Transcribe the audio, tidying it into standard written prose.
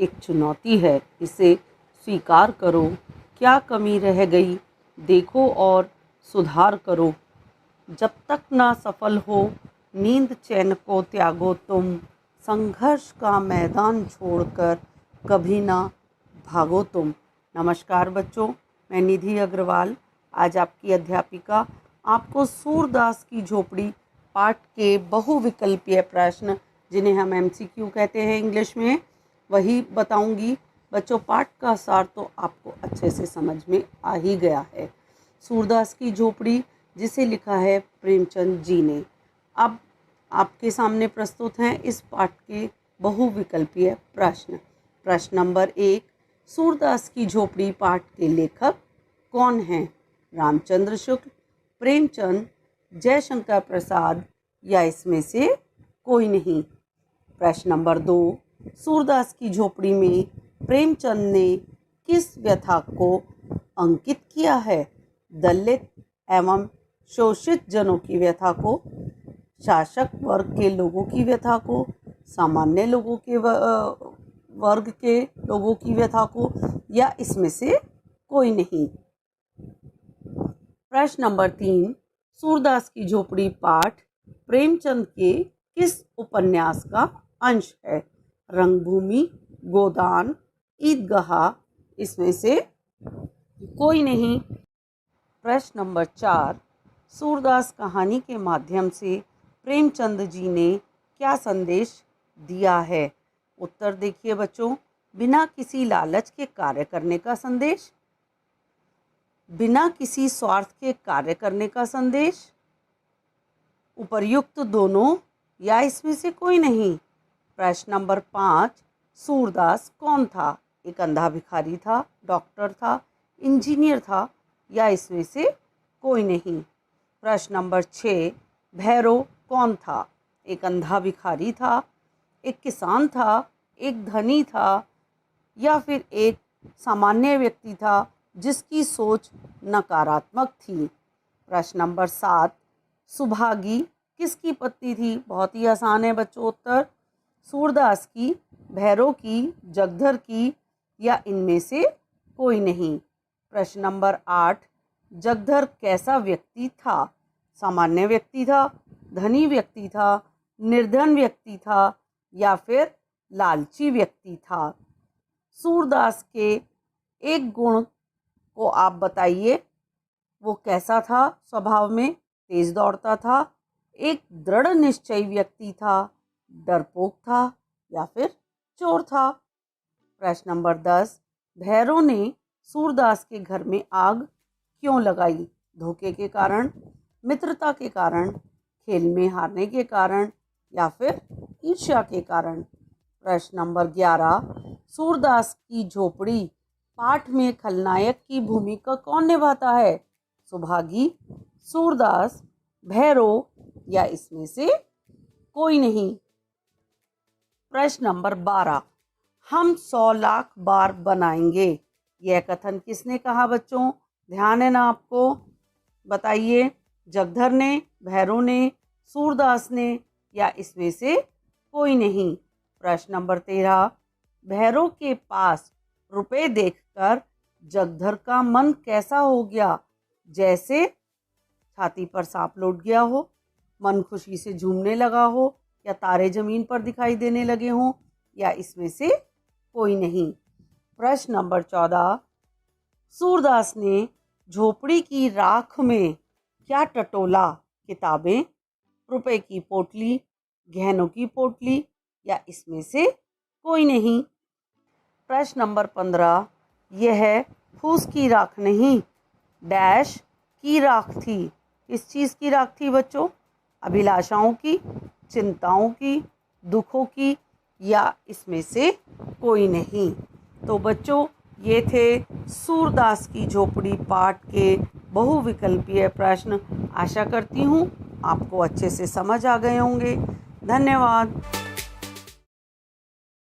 एक चुनौती है, इसे स्वीकार करो। क्या कमी रह गई देखो और सुधार करो। जब तक ना सफल हो नींद चैन को त्यागो तुम। संघर्ष का मैदान छोड़कर कभी ना भागो तुम। नमस्कार बच्चों, मैं निधि अग्रवाल आज आपकी अध्यापिका आपको सूरदास की झोपड़ी पाठ के बहुविकल्पीय प्रश्न, जिन्हें हम MCQ कहते हैं इंग्लिश में, वही बताऊंगी। बच्चों, पाठ का सार तो आपको अच्छे से समझ में आ ही गया है। सूरदास की झोपड़ी, जिसे लिखा है प्रेमचंद जी ने। अब आपके सामने प्रस्तुत हैं इस पाठ के बहुविकल्पीय प्रश्न। प्रश्न नंबर 1, सूरदास की झोपड़ी पाठ के लेखक कौन हैं? रामचंद्र शुक्ल, प्रेमचंद, जयशंकर प्रसाद या इसमें से कोई नहीं। प्रश्न नंबर 2, सूरदास की झोपड़ी में प्रेमचंद ने किस व्यथा को अंकित किया है? दलित एवं शोषित जनों की व्यथा को, शासक वर्ग के लोगों की व्यथा को, सामान्य लोगों के वर्ग के लोगों की व्यथा को, या इसमें से कोई नहीं। प्रश्न नंबर 3, सूरदास की झोपड़ी पाठ प्रेमचंद के किस उपन्यास का अंश है? रंगभूमि, गोदान, ईदगाह, इसमें से कोई नहीं। प्रश्न नंबर 4, सूरदास कहानी के माध्यम से प्रेमचंद जी ने क्या संदेश दिया है? उत्तर देखिए बच्चों, बिना किसी लालच के कार्य करने का संदेश, बिना किसी स्वार्थ के कार्य करने का संदेश, उपर्युक्त दोनों, या इसमें से कोई नहीं। प्रश्न नंबर 5, सूरदास कौन था? एक अंधा भिखारी था, डॉक्टर था, इंजीनियर था, या इसमें से कोई नहीं। प्रश्न नंबर 6, भैरव कौन था? एक अंधा भिखारी था, एक किसान था, एक धनी था, या फिर एक सामान्य व्यक्ति था जिसकी सोच नकारात्मक थी। प्रश्न नंबर 7, सुभागी किसकी पत्नी थी? बहुत ही आसान है बच्चों उत्तर। सूरदास की, भैरव की, जगधर की, या इनमें से कोई नहीं। प्रश्न नंबर 8, जगधर कैसा व्यक्ति था? सामान्य व्यक्ति था, धनी व्यक्ति था, निर्धन व्यक्ति था, या फिर लालची व्यक्ति था? सूरदास के एक गुण को आप बताइए, वो कैसा था स्वभाव में? तेज दौड़ता था, एक दृढ़ निश्चयी व्यक्ति था, डरपोक था, या फिर चोर था? प्रश्न नंबर 10, भैरव ने सूरदास के घर में आग क्यों लगाई? धोखे के कारण, मित्रता के कारण, खेल में हारने के कारण, या फिर ईर्ष्या के कारण? प्रश्न नंबर 11, सूरदास की झोपड़ी पाठ में खलनायक की भूमिका कौन निभाता है? सुभागी, सूरदास, भैरव, या इसमें से कोई नहीं। प्रश्न नंबर 12, हम 100 लाख बार बनाएंगे, यह कथन किसने कहा बच्चों? ध्यान है ना आपको? बताइए, जगधर ने, भैरव ने, सूरदास ने, या इसमें से कोई नहीं। प्रश्न नंबर 13, भैरव के पास रुपए देखकर जगधर का मन कैसा हो गया? जैसे छाती पर सांप लौट गया हो, मन खुशी से झूमने लगा हो, या तारे जमीन पर दिखाई देने लगे हों, या इसमें से कोई नहीं। प्रश्न नंबर 14, सूरदास ने झोपड़ी की राख में क्या टटोला? किताबें, रुपए की पोटली, गहनों की पोटली, या इसमें से कोई नहीं। प्रश्न नंबर 15, यह फूस की राख नहीं, डैश की राख थी। किस चीज़ की राख थी बच्चों? अभिलाषाओं की, चिंताओं की, दुखों की, या इसमें से कोई नहीं। तो बच्चों, ये थे सूरदास की झोपड़ी पाठ के बहुविकल्पीय प्रश्न। आशा करती हूँ आपको अच्छे से समझ आ गए होंगे। धन्यवाद।